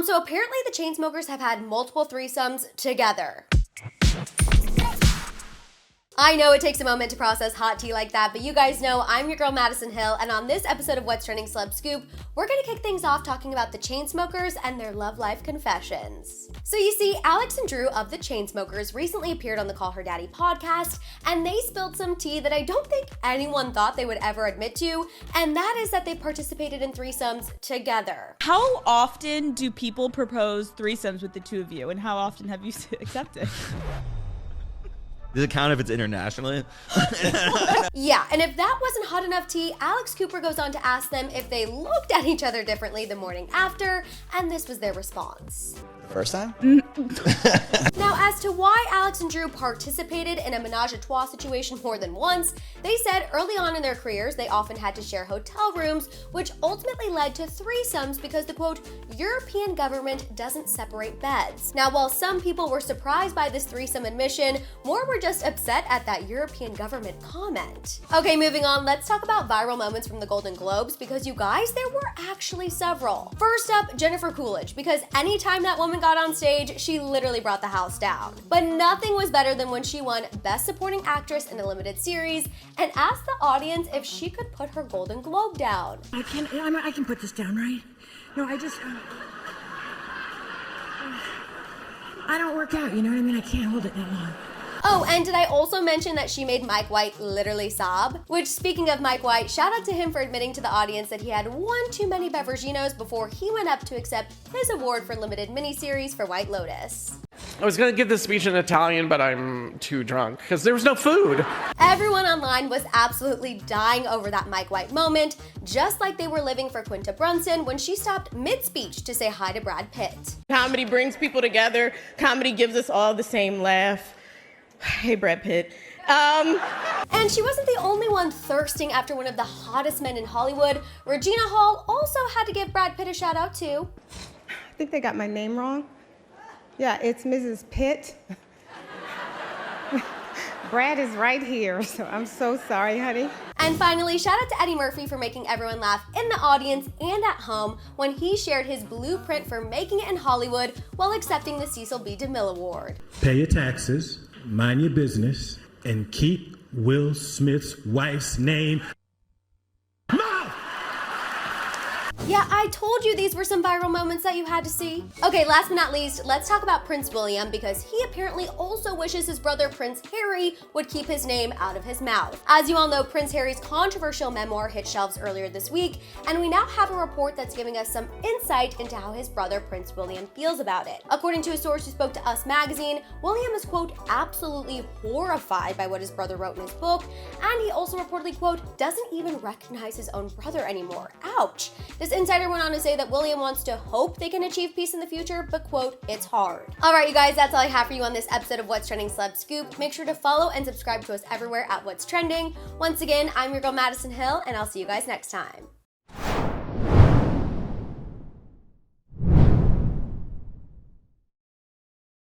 So apparently the Chainsmokers have had multiple threesomes together. I know it takes a moment to process hot tea like that, but you guys know I'm your girl Madison Hill, and on this episode of What's Trending Celeb Scoop, we're gonna kick things off talking about the Chainsmokers and their love life confessions. So you see, Alex and Drew of the Chainsmokers recently appeared on the Call Her Daddy podcast, and they spilled some tea that I don't think anyone thought they would ever admit to, and that is that they participated in threesomes together. How often do people propose threesomes with the two of you, and how often have you accepted? Does it count if it's internationally? Yeah, and if that wasn't hot enough tea, Alex Cooper goes on to ask them if they looked at each other differently the morning after, and this was their response. First time? Now, as to why Alex and Drew participated in a menage a trois situation more than once, they said early on in their careers they often had to share hotel rooms, which ultimately led to threesomes because the quote, European government doesn't separate beds. Now, while some people were surprised by this threesome admission, more were just upset at that European government comment. Okay, moving on, let's talk about viral moments from the Golden Globes because you guys, there were actually several. First up, Jennifer Coolidge, because anytime that woman got on stage, she literally brought the house down. But nothing was better than when she won Best Supporting Actress in a Limited Series and asked the audience if she could put her Golden Globe down. I can put this down, right? No, I don't work out, you know what I mean? I can't hold it that long. Oh, and did I also mention that she made Mike White literally sob? Which, speaking of Mike White, shout out to him for admitting to the audience that he had one too many Beverginos before he went up to accept his award for limited miniseries for White Lotus. I was gonna give this speech in Italian, but I'm too drunk because there was no food. Everyone online was absolutely dying over that Mike White moment, just like they were living for Quinta Brunson when she stopped mid-speech to say hi to Brad Pitt. Comedy brings people together. Comedy gives us all the same laugh. Hey, Brad Pitt. And she wasn't the only one thirsting after one of the hottest men in Hollywood. Regina Hall also had to give Brad Pitt a shout out too. I think they got my name wrong. Yeah, it's Mrs. Pitt. Brad is right here, so I'm so sorry, honey. And finally, shout out to Eddie Murphy for making everyone laugh in the audience and at home when he shared his blueprint for making it in Hollywood while accepting the Cecil B. DeMille Award. Pay your taxes, mind your business, and keep Will Smith's wife's name. Yeah, I told you these were some viral moments that you had to see. Okay, last but not least, let's talk about Prince William because he apparently also wishes his brother Prince Harry would keep his name out of his mouth. As you all know, Prince Harry's controversial memoir hit shelves earlier this week, and we now have a report that's giving us some insight into how his brother Prince William feels about it. According to a source who spoke to Us Magazine, William is, quote, absolutely horrified by what his brother wrote in his book, and he also reportedly, quote, doesn't even recognize his own brother anymore. Ouch. This insider went on to say that William wants to hope they can achieve peace in the future, but quote, it's hard. All right, you guys, that's all I have for you on this episode of What's Trending Celeb Scoop. Make sure to follow and subscribe to us everywhere at What's Trending. Once again, I'm your girl Madison Hill, and I'll see you guys next time.